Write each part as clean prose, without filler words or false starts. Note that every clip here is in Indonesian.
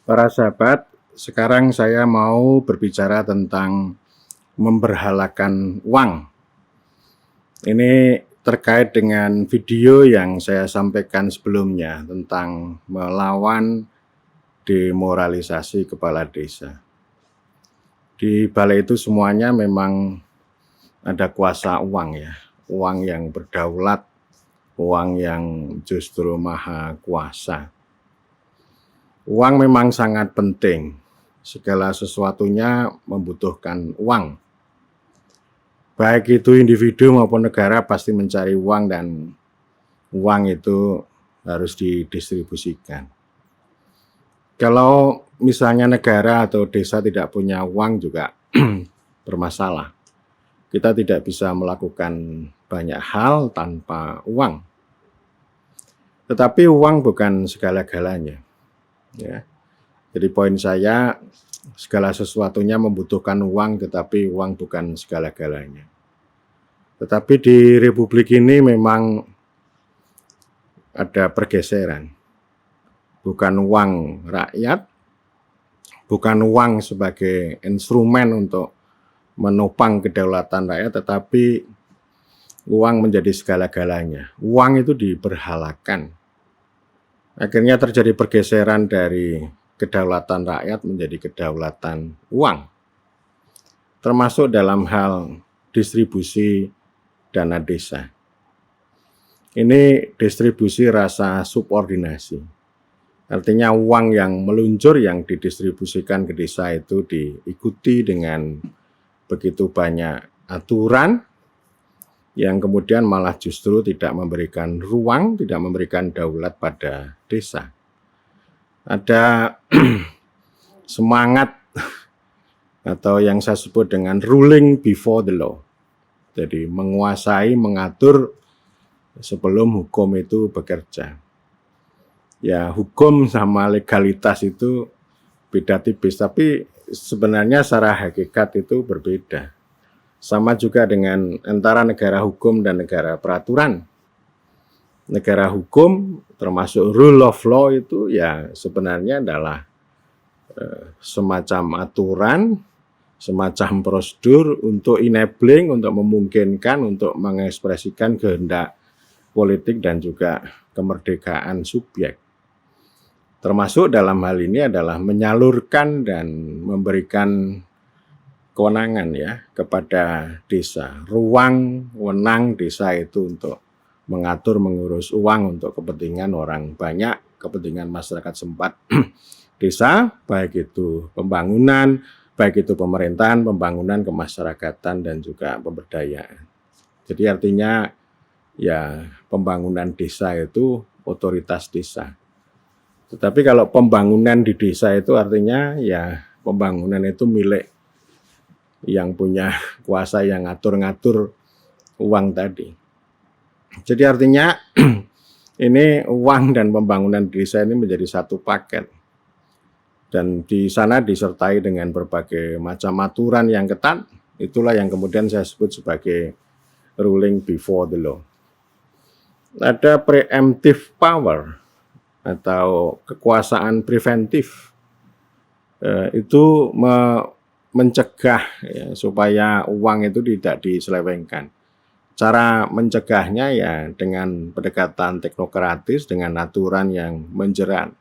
Para sahabat, sekarang saya mau berbicara tentang memberhalakan uang. Ini terkait dengan video yang saya sampaikan sebelumnya tentang melawan demoralisasi kepala desa. Di balik itu semuanya memang ada kuasa uang ya, uang yang berdaulat, uang yang justru maha kuasa. Uang memang sangat penting, segala sesuatunya membutuhkan uang. Baik itu individu maupun negara pasti mencari uang dan uang itu harus didistribusikan. Kalau misalnya negara atau desa tidak punya uang juga bermasalah. Kita tidak bisa melakukan banyak hal tanpa uang. Tetapi uang bukan segala-galanya. Ya. Jadi poin saya, segala sesuatunya membutuhkan uang, tetapi uang bukan segala-galanya. Tetapi di Republik ini memang ada pergeseran. Bukan uang rakyat, bukan uang sebagai instrumen untuk menopang kedaulatan rakyat, tetapi uang menjadi segala-galanya. Uang itu diberhalakan. Akhirnya terjadi pergeseran dari kedaulatan rakyat menjadi kedaulatan uang. Termasuk dalam hal distribusi dana desa. Ini distribusi rasa subordinasi. Artinya uang yang meluncur yang didistribusikan ke desa itu diikuti dengan begitu banyak aturan yang kemudian malah justru tidak memberikan ruang, tidak memberikan daulat pada desa. Ada semangat atau yang saya sebut dengan ruling before the law. Jadi menguasai, mengatur sebelum hukum itu bekerja. Ya, hukum sama legalitas itu beda tipis, tapi sebenarnya secara hakikat itu berbeda. Sama juga dengan antara negara hukum dan negara peraturan. Negara hukum termasuk rule of law itu ya sebenarnya adalah semacam aturan, semacam prosedur untuk enabling, untuk memungkinkan, untuk mengekspresikan kehendak politik dan juga kemerdekaan subjek. Termasuk dalam hal ini adalah menyalurkan dan memberikan kewenangan ya kepada desa, ruang wenang desa itu untuk mengatur, mengurus uang untuk kepentingan orang banyak, kepentingan masyarakat sempat desa, baik itu pembangunan, baik itu pemerintahan, pembangunan kemasyarakatan dan juga pemberdayaan. Jadi artinya ya pembangunan desa itu otoritas desa. Tetapi kalau pembangunan di desa itu artinya ya pembangunan itu milik yang punya kuasa yang ngatur-ngatur uang tadi. Jadi artinya ini uang dan pembangunan desa ini menjadi satu paket. Dan di sana disertai dengan berbagai macam aturan yang ketat. Itulah yang kemudian saya sebut sebagai ruling before the law. Ada preemptive power atau kekuasaan preventif. Itu mencegah ya, supaya uang itu tidak diselewengkan. Cara mencegahnya ya dengan pendekatan teknokratis, dengan aturan yang menjerat.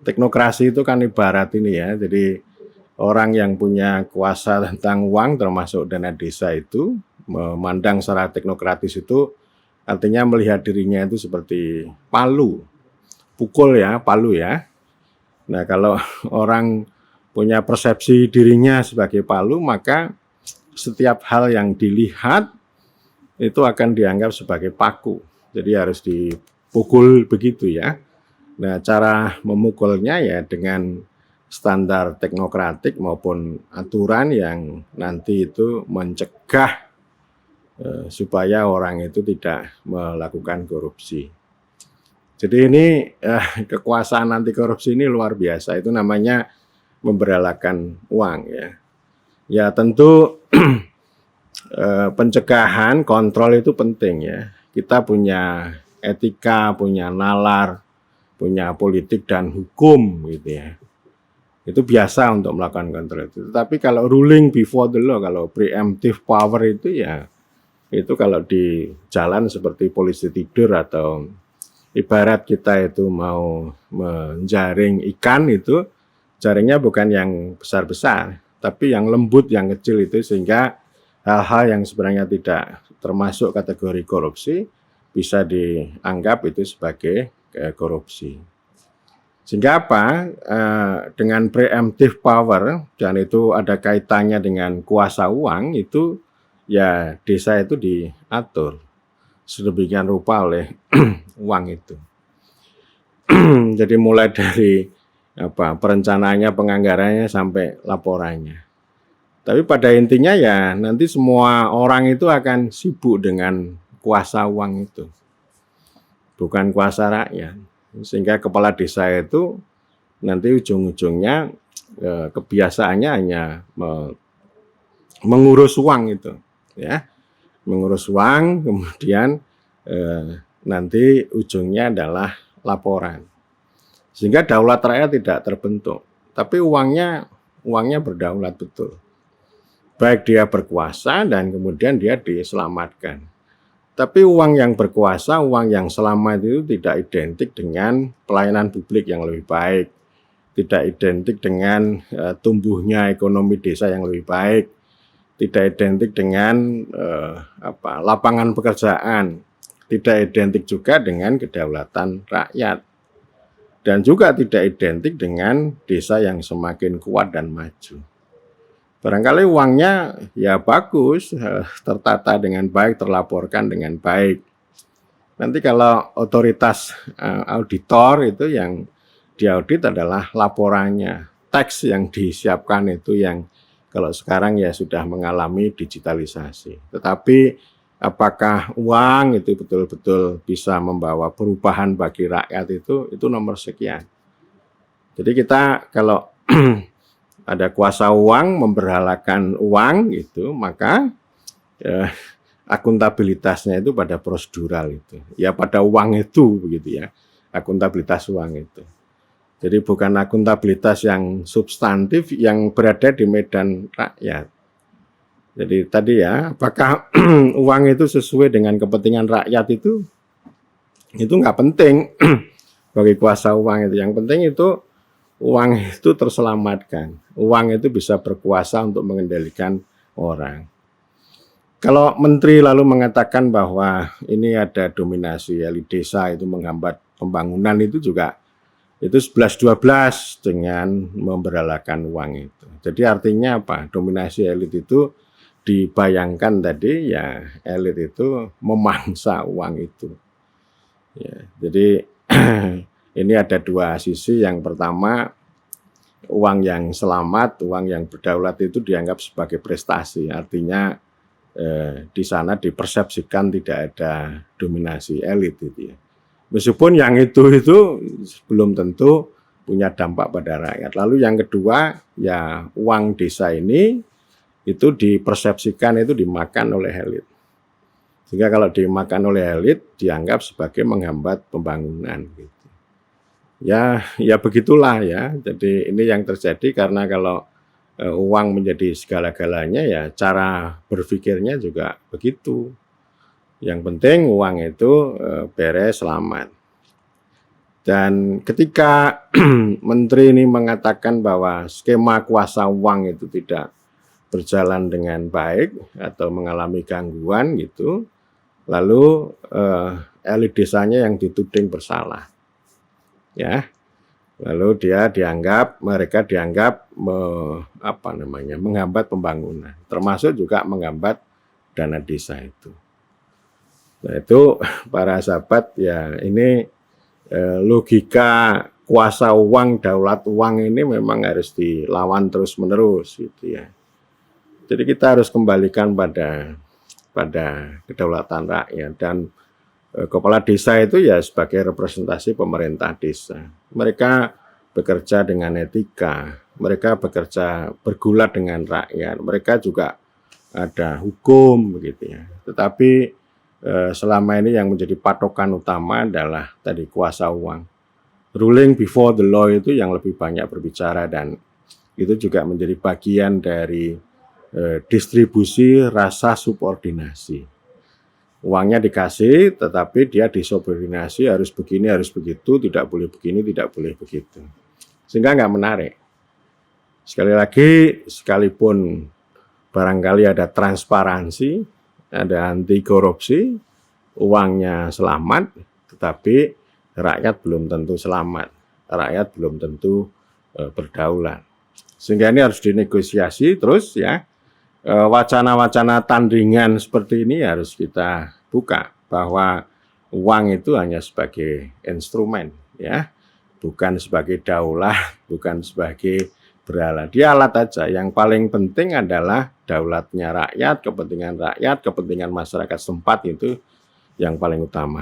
Teknokrasi itu kan ibarat ini ya, jadi orang yang punya kuasa tentang uang termasuk dana desa itu memandang secara teknokratis itu artinya melihat dirinya itu seperti palu, pukul ya, palu ya. Nah kalau orang punya persepsi dirinya sebagai palu, maka setiap hal yang dilihat itu akan dianggap sebagai paku. Jadi harus dipukul begitu ya. Nah, cara memukulnya ya dengan standar teknokratik maupun aturan yang nanti itu mencegah supaya orang itu tidak melakukan korupsi. Jadi ini kekuasaan anti korupsi ini luar biasa. Itu namanya memberhalakan uang ya. Ya tentu pencegahan, kontrol itu penting ya. Kita punya etika, punya nalar, punya politik dan hukum gitu ya. Itu biasa untuk melakukan kontrol itu. Tapi kalau ruling before the law, kalau preemptive power itu ya, itu kalau di jalan seperti polisi tidur atau ibarat kita itu mau menjaring ikan itu, jaringnya bukan yang besar-besar, tapi yang lembut, yang kecil itu, sehingga hal-hal yang sebenarnya tidak termasuk kategori korupsi bisa dianggap itu sebagai korupsi. Sehingga apa? Dengan preemptive power, dan itu ada kaitannya dengan kuasa uang, itu ya desa itu diatur sedemikian rupa oleh uang itu. Jadi mulai dari perencanaannya, penganggarannya sampai laporannya. Tapi pada intinya ya nanti semua orang itu akan sibuk dengan kuasa uang itu, bukan kuasa rakyat. Sehingga kepala desa itu nanti ujung-ujungnya kebiasaannya hanya mengurus uang itu, ya, mengurus uang, kemudian nanti ujungnya adalah laporan. Sehingga daulat rakyat tidak terbentuk, tapi uangnya berdaulat betul. Baik dia berkuasa dan kemudian dia diselamatkan. Tapi uang yang berkuasa, uang yang selamat itu tidak identik dengan pelayanan publik yang lebih baik, tidak identik dengan tumbuhnya ekonomi desa yang lebih baik, tidak identik dengan lapangan pekerjaan, tidak identik juga dengan kedaulatan rakyat, dan juga tidak identik dengan desa yang semakin kuat dan maju. Barangkali uangnya ya bagus, tertata dengan baik, terlaporkan dengan baik. Nanti kalau otoritas auditor itu yang diaudit adalah laporannya, teks yang disiapkan itu yang kalau sekarang ya sudah mengalami digitalisasi. Tetapi apakah uang itu betul-betul bisa membawa perubahan bagi rakyat itu nomor sekian. Jadi kita kalau ada kuasa uang, memberhalakan uang itu, maka akuntabilitasnya itu pada prosedural itu. Ya pada uang itu begitu ya, akuntabilitas uang itu. Jadi bukan akuntabilitas yang substantif yang berada di medan rakyat. Jadi tadi ya, apakah uang itu sesuai dengan kepentingan rakyat itu nggak penting bagi kuasa uang itu. Yang penting itu uang itu terselamatkan. Uang itu bisa berkuasa untuk mengendalikan orang. Kalau menteri lalu mengatakan bahwa ini ada dominasi elit desa itu menghambat pembangunan, itu juga itu 11-12 dengan memberhalakan uang itu. Jadi artinya apa? Dominasi elit itu dibayangkan tadi ya, elit itu memangsa uang itu. Ya, jadi ini ada dua sisi. Yang pertama, uang yang selamat, uang yang berdaulat itu dianggap sebagai prestasi. Artinya di sana dipersepsikan tidak ada dominasi elit itu ya. Meskipun yang itu belum tentu punya dampak pada rakyat. Lalu yang kedua, ya uang desa ini itu dipersepsikan itu dimakan oleh elit. Sehingga kalau dimakan oleh elit dianggap sebagai menghambat pembangunan gitu. Ya begitulah ya. Jadi ini yang terjadi karena kalau uang menjadi segala-galanya ya cara berpikirnya juga begitu. Yang penting uang itu beres, selamat. Dan ketika menteri ini mengatakan bahwa skema kuasa uang itu tidak berjalan dengan baik atau mengalami gangguan gitu, lalu elit desanya yang dituding bersalah. Ya, lalu mereka dianggap menghambat pembangunan, termasuk juga menghambat dana desa itu. Nah itu para sahabat ya, ini logika kuasa uang, daulat uang ini memang harus dilawan terus menerus gitu ya. Jadi kita harus kembalikan pada kedaulatan rakyat, dan kepala desa itu ya sebagai representasi pemerintah desa. Mereka bekerja dengan etika, mereka bekerja bergulat dengan rakyat, mereka juga ada hukum begitu ya. Tetapi selama ini yang menjadi patokan utama adalah tadi kuasa uang. Ruling before the law itu yang lebih banyak berbicara dan itu juga menjadi bagian dari distribusi rasa subordinasi. Uangnya dikasih, tetapi dia disubordinasi, harus begini, harus begitu, tidak boleh begini, tidak boleh begitu. Sehingga nggak menarik. Sekali lagi, sekalipun barangkali ada transparansi, ada anti korupsi, uangnya selamat, tetapi rakyat belum tentu selamat. Rakyat belum tentu berdaulat. Sehingga ini harus dinegosiasi terus ya. Wacana-wacana tandingan seperti ini harus kita buka, bahwa uang itu hanya sebagai instrumen ya, bukan sebagai daulah, bukan sebagai beralat. Dia alat aja. Yang paling penting adalah daulatnya rakyat, kepentingan masyarakat setempat, itu yang paling utama.